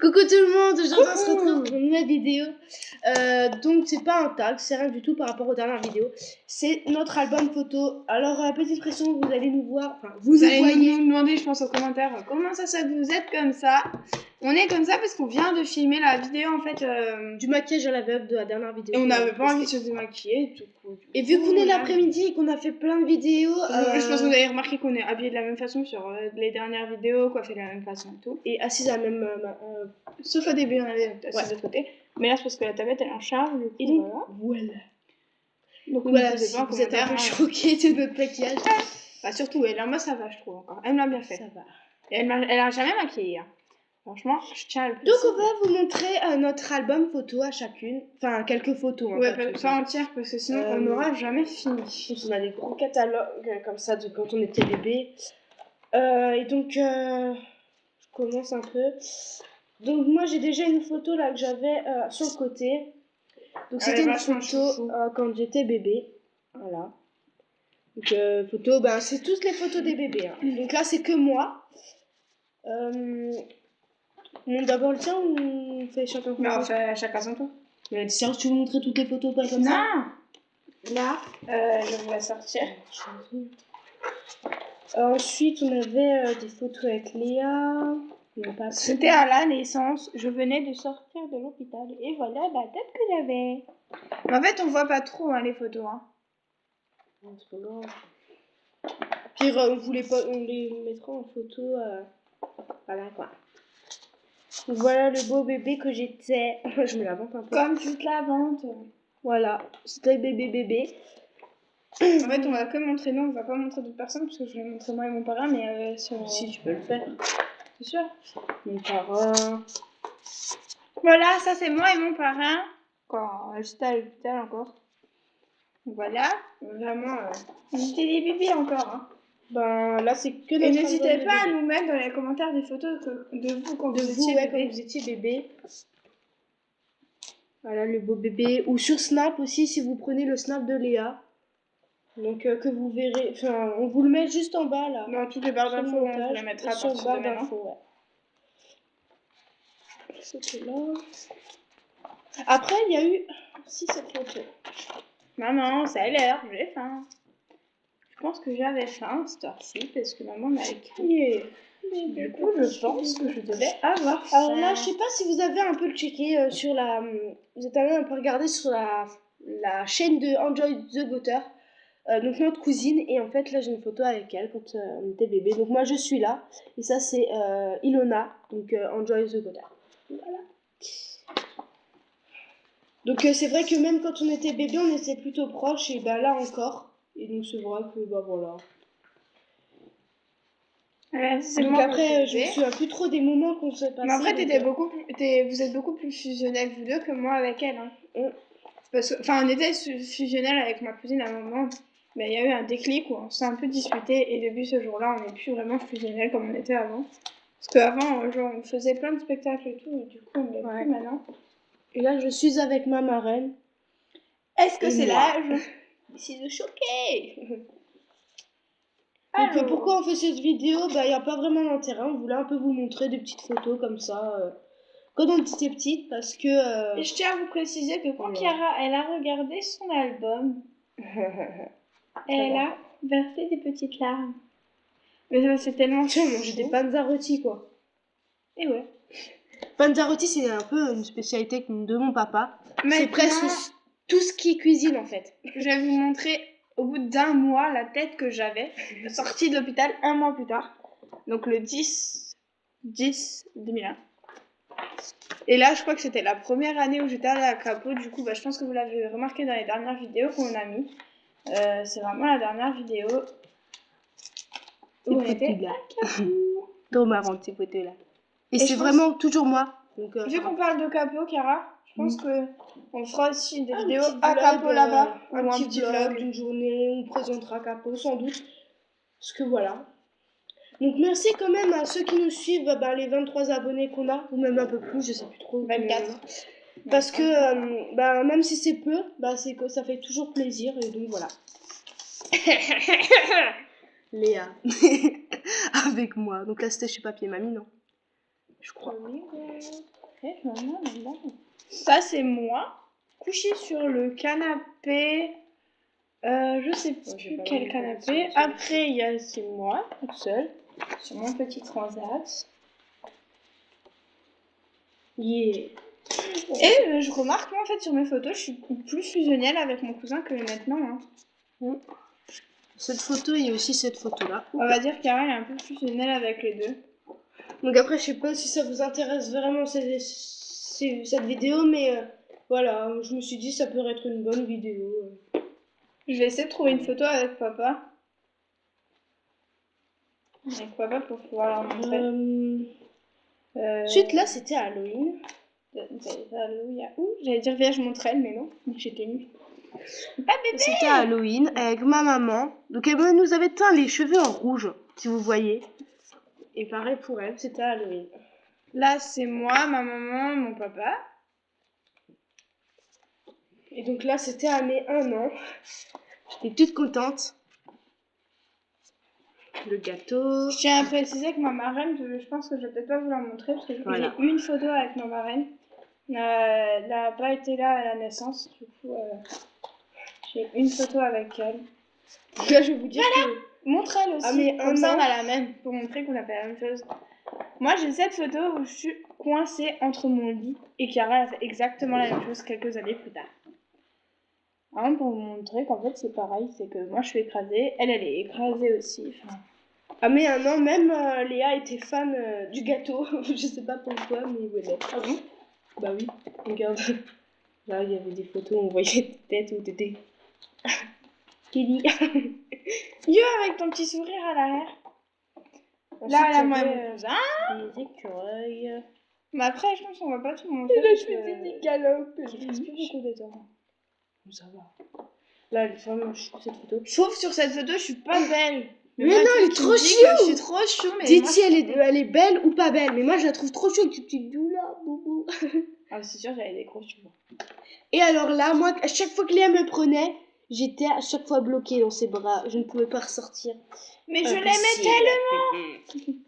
Coucou tout le monde, aujourd'hui on se retrouve pour une nouvelle vidéo. Donc c'est pas un tag, c'est rien du tout par rapport aux dernières vidéos. C'est notre album photo. Alors petite pression, vous allez nous voir, enfin vous allez voyez. nous demander, je pense, aux commentaires comment ça se fait que vous êtes comme ça. On est comme ça parce qu'on vient de filmer la vidéo en fait Du maquillage à l'aveugle de la dernière vidéo. Et on n'avait pas envie de se démaquiller. Et vu qu'on est l'après-midi et qu'on a fait plein de vidéos, je pense que vous avez remarqué qu'on est habillés de la même façon sur les dernières vidéos, coiffés de la même façon et tout. Et assis à la même. Sauf au début, on avait assis de l'autre côté. Mais là, c'est parce que la tablette elle est en charge. Du coup, et donc, voilà. Donc voilà, si vous êtes un peu choqués de notre maquillage. Bah, surtout elle, moi ça va, je trouve encore. Elle me l'a bien fait. Ça va. Et elle a jamais maquillé. Hein. Franchement, je tiens à le préciser. Donc on va vous montrer notre album photo à chacune. Enfin, quelques photos. Ouais, pas entière parce que sinon on n'aura jamais fini. On a des gros catalogues comme ça de quand on était bébé. Et donc, je commence un peu. Donc moi j'ai déjà une photo là que j'avais sur le côté. Donc c'était une photo quand j'étais bébé. Voilà. Donc photo, ben c'est toutes les photos des bébés. Hein. Donc là c'est que moi. On d'abord le tien ou on fait chacun son tour? On fait chacun son tour. Mais sérieux, tu veux montrer toutes les photos pas comme ça? Là, je vais la sortir. Ensuite, on avait des photos avec Léa. C'était à la naissance. Je venais de sortir de l'hôpital. Et voilà la tête que j'avais. En fait, on voit pas trop les photos. Hein. Non, c'est pas grave. Pire, on les mettra en photo. Voilà quoi. Voilà le beau bébé que j'étais. Je me la vante un peu. Comme toute la vente. Voilà, c'était bébé. En fait, on va que montrer nous, on va pas montrer d'autres personnes parce que je vais montrer moi et mon parrain, mais si tu peux le faire. C'est sûr. Mon parrain. Voilà, ça c'est moi et mon parrain. Quand j'étais à l'hôpital encore. Voilà, vraiment, on était des bébés encore. Hein. Ben là, c'est que notre. Et n'hésitez pas à nous mettre dans les commentaires des photos de vous quand vous étiez bébé. Voilà le beau bébé. Ou sur Snap aussi, si vous prenez le Snap de Léa. Donc que vous verrez. Enfin, on vous le met juste en bas là. Dans toutes les barres d'infos, on vous les mettra sur le barre d'infos. Ouais. C'était là. Après, il y a eu aussi cette photo. Maman, ça a l'air, j'ai faim. Je pense que j'avais faim cette heure-ci parce que maman m'a crié. Du coup, je pense que je devais avoir faim. Alors là, je sais pas si vous avez un peu le checké sur la. Vous êtes allé un peu regarder sur la chaîne de Enjoy the Goater. Donc notre cousine, et en fait là j'ai une photo avec elle quand on était bébé. Donc moi je suis là, et ça c'est Ilona, donc Enjoy the Goater. Voilà. Donc c'est vrai que même quand on était bébé, on était plutôt proches, et bah là encore. Et donc c'est vrai que bah voilà. Donc après je me souviens plus trop des moments qu'on s'est passés. Mais en fait vous êtes beaucoup plus fusionnels vous deux que moi avec elle. Hein. Parce que, enfin on était fusionnels avec ma cousine à un moment. Mais il y a eu un déclic où on s'est un peu disputé et depuis ce jour-là, on n'est plus vraiment fusionnels comme on était avant. Parce qu'avant, genre, on faisait plein de spectacles et tout, et du coup, on l'est plus maintenant. Et là, je suis avec ma marraine. Est-ce que c'est l'âge? C'est de choquer. Donc, pourquoi on fait cette vidéo? Bah, il n'y a pas vraiment d'intérêt. On voulait un peu vous montrer des petites photos comme ça. Quand on était petite, parce que... Et je tiens à vous préciser que quand Chiara, elle a regardé son album... Elle a versé des petites larmes. Mais ça, c'est tellement chaud. J'ai des Panzarotti, quoi. Et ouais. Panzarotti, c'est un peu une spécialité de mon papa. C'est presque tout ce qui cuisine, en fait. Je vais vous montrer, au bout d'1 mois, la tête que j'avais, sortie de l'hôpital 1 mois plus tard. Donc le 10-2001. Et là, je crois que c'était la première année où j'étais allée à Capo. Du coup, je pense que vous l'avez remarqué dans les dernières vidéos qu'on a mis. C'est vraiment la dernière vidéo où on était là. Trop marrant ces photos là. Et c'est vraiment toujours moi. Donc, vu qu'on parle de Capo, Chiara, je pense que on fera aussi des vidéos à Capo là-bas. Un petit vlog d'une journée, on présentera Capo sans doute. Parce que voilà. Donc merci quand même à ceux qui nous suivent, les 23 abonnés qu'on a, ou même un peu plus, je sais plus trop. 24. Parce que même si c'est peu, c'est que ça fait toujours plaisir et donc voilà. Léa avec moi. Donc là c'était chez Papier Mamie, non? je crois. Ça, c'est moi, couché sur le canapé. Je sais j'ai plus pas quel vu canapé. ça. Après, il y a c'est moi, toute seule, sur mon petit transat. Yeah. Et je remarque, moi, en fait, sur mes photos, je suis plus fusionnelle avec mon cousin que maintenant. Hein. Cette photo et aussi cette photo-là. On va dire qu'Ara est un peu fusionnelle avec les deux. Donc après, je sais pas si ça vous intéresse vraiment cette vidéo, mais voilà, je me suis dit ça pourrait être une bonne vidéo. Je vais essayer de trouver une photo avec papa. Avec papa pour pouvoir la montrer. Ensuite, là, c'était Halloween. J'allais dire Vierge Montrelle, mais non, j'étais nulle. C'était Halloween avec ma maman. Donc elle nous avait teint les cheveux en rouge, si vous voyez. Et pareil pour elle, c'était Halloween. Là, c'est moi, ma maman, mon papa. Et donc là, c'était à mes 1 an. J'étais toute contente. Le gâteau. Je tiens à préciser que ma marraine, je pense que je vais peut-être pas vous la montrer parce que j'ai une photo avec ma marraine. Elle n'a pas été là à la naissance, du coup, j'ai une photo avec elle. Là, je vais vous dire que... Montre-elle aussi, mais comme ça on a la même, pour montrer qu'on a fait la même chose. Moi, j'ai cette photo où je suis coincée entre mon lit et Chiara a fait exactement la même chose quelques années plus tard. Hein, pour vous montrer qu'en fait c'est pareil, c'est que moi je suis écrasée, elle est écrasée aussi. À mes 1 an, même Léa était fan du gâteau. Je sais pas pourquoi, mais voilà. Ah bon? Bah oui, regarde. Là, il y avait des photos où on voyait tes têtes où t'étais... Kelly. Yo, avec ton petit sourire à l'arrière. Là, moi et mon cousin. Des écureuils. Mais après, je pense qu'on va pas tout montrer. Et là, je faisais des galops. Il reste plus beaucoup de temps. Ça va. Là, elle est vraiment chou, cette photo. Sauf sur cette photo, je suis pas belle. Mais non, elle est trop chou. Je suis trop chou, mais dites si elle est belle ou pas belle. Mais moi, je la trouve trop chou avec ses petites joues là. Boubou. Ah, c'est sûr, j'avais des gros cheveux. Et alors là, moi, à chaque fois que Léa me prenait, j'étais à chaque fois bloquée dans ses bras. Je ne pouvais pas ressortir. Mais je l'aimais tellement.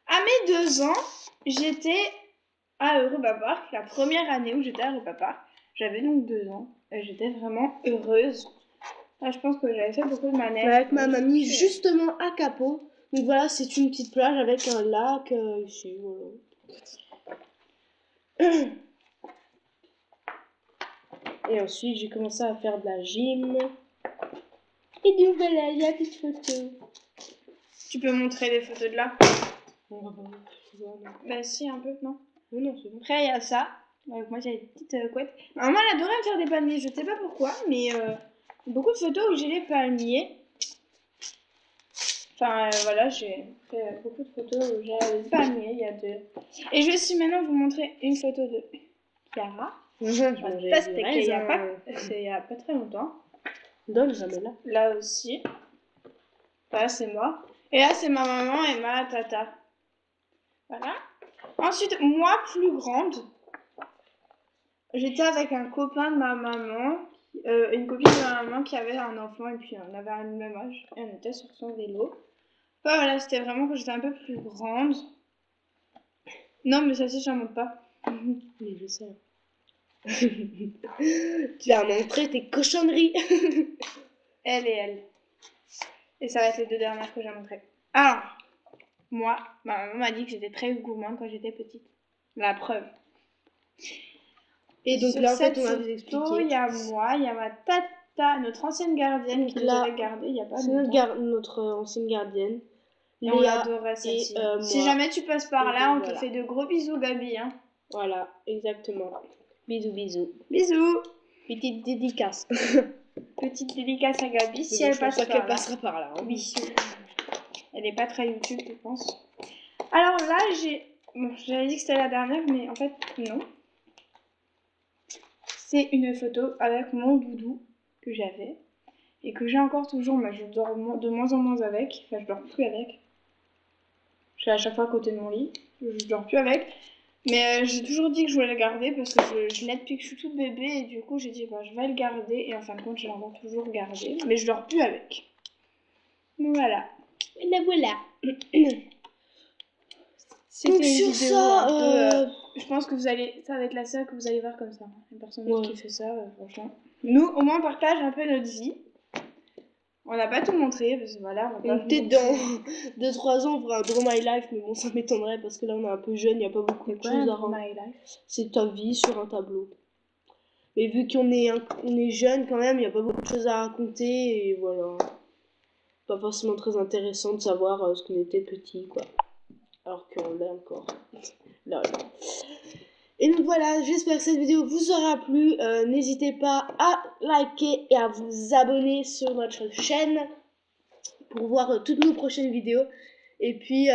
À mes 2 ans, j'étais à Europa Park, la première année où j'étais à Europa Park. J'avais donc 2 ans. Et j'étais vraiment heureuse. Là, je pense que j'avais fait beaucoup de manèges. Avec ma mamie, justement à Capo. Donc voilà, c'est une petite plage avec un lac ici. Voilà. Et ensuite, j'ai commencé à faire de la gym. Et donc voilà, il y a des photos. Tu peux montrer les photos de là? Bah si, un peu, non? Non, c'est bon. Après, il y a ça. Donc, moi, j'avais des petites couettes. Maman, elle adorait me faire des palmiers. Je sais pas pourquoi, mais beaucoup de photos où j'ai les palmiers. Enfin, voilà, j'ai fait beaucoup de photos où j'ai les palmiers. Il y a deux. Et je vais aussi maintenant vous montrer une photo de Chiara. Ça, c'était il y a pas très longtemps. Donne jamais là. Là aussi. Là, c'est moi. Et là, c'est ma maman et ma tata. Voilà. Ensuite, moi, plus grande, j'étais avec un copain de ma maman, une copine de ma maman qui avait un enfant, et puis on avait le même âge, et on était sur son vélo. Enfin, voilà, c'était vraiment quand j'étais un peu plus grande. Non, mais ça, j'en montre pas. Mais je sais. Tu as montré tes cochonneries. Elle et elle. Et ça va être les 2 dernières que j'ai montrées. Alors, moi, ma maman m'a dit que j'étais très gourmande quand j'étais petite. La preuve. Et donc sur là, en fait, cette on va vous photo, expliquer. il y a moi, il y a ma tata, notre ancienne gardienne qui nous avait gardé il y a pas longtemps. C'est notre ancienne gardienne. Et on l'adorait celle-ci. Si jamais tu passes par là, on te fait de gros bisous, Gabi. Hein. Voilà, exactement. Bisous, bisous. Bisous. Petite dédicace. Petite dédicace à Gabi si elle passe par là. qu'elle passera par là. Hein. Oui. Elle est pas très YouTube, je pense. Alors là, j'avais dit que c'était la dernière, mais en fait, non. C'est une photo avec mon doudou que j'avais et que j'ai encore toujours, mais je dors de moins en moins avec. Enfin, je dors plus avec. Je suis à chaque fois à côté de mon lit. Je dors plus avec. Mais j'ai toujours dit que je voulais le garder parce que je l'ai depuis que je suis toute bébé et du coup j'ai dit bah, je vais le garder et en fin de compte je l'ai encore toujours gardé. Mais je dors plus avec. Donc voilà. Et la voilà. C'était Donc une sur vidéo ça, un peu, je pense que ça va être la seule que vous allez voir comme ça. Il n'y a personne d'autre Ouais. qui fait ça, franchement. Nous, au moins, on partage un peu notre vie. On n'a pas tout montré, parce que voilà, on va pas vous peut-être montrer. dans 2-3 ans, on fera un Draw My Life, mais bon, ça m'étonnerait parce que là, on est un peu jeune, il n'y a pas beaucoup C'est de quoi choses un à rendre. My Life? C'est ta vie sur un tableau. Mais vu qu'on est, on est jeune quand même, il n'y a pas beaucoup de choses à raconter et voilà. Pas forcément très intéressant de savoir ce qu'on était petit, quoi. Alors qu'on l'est encore. Là, là. Et donc voilà, j'espère que cette vidéo vous aura plu. N'hésitez pas à liker et à vous abonner sur notre chaîne pour voir toutes nos prochaines vidéos. Et puis,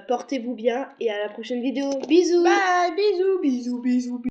portez-vous bien et à la prochaine vidéo. Bisous! Bye, bisous, bisous, bisous, bisous.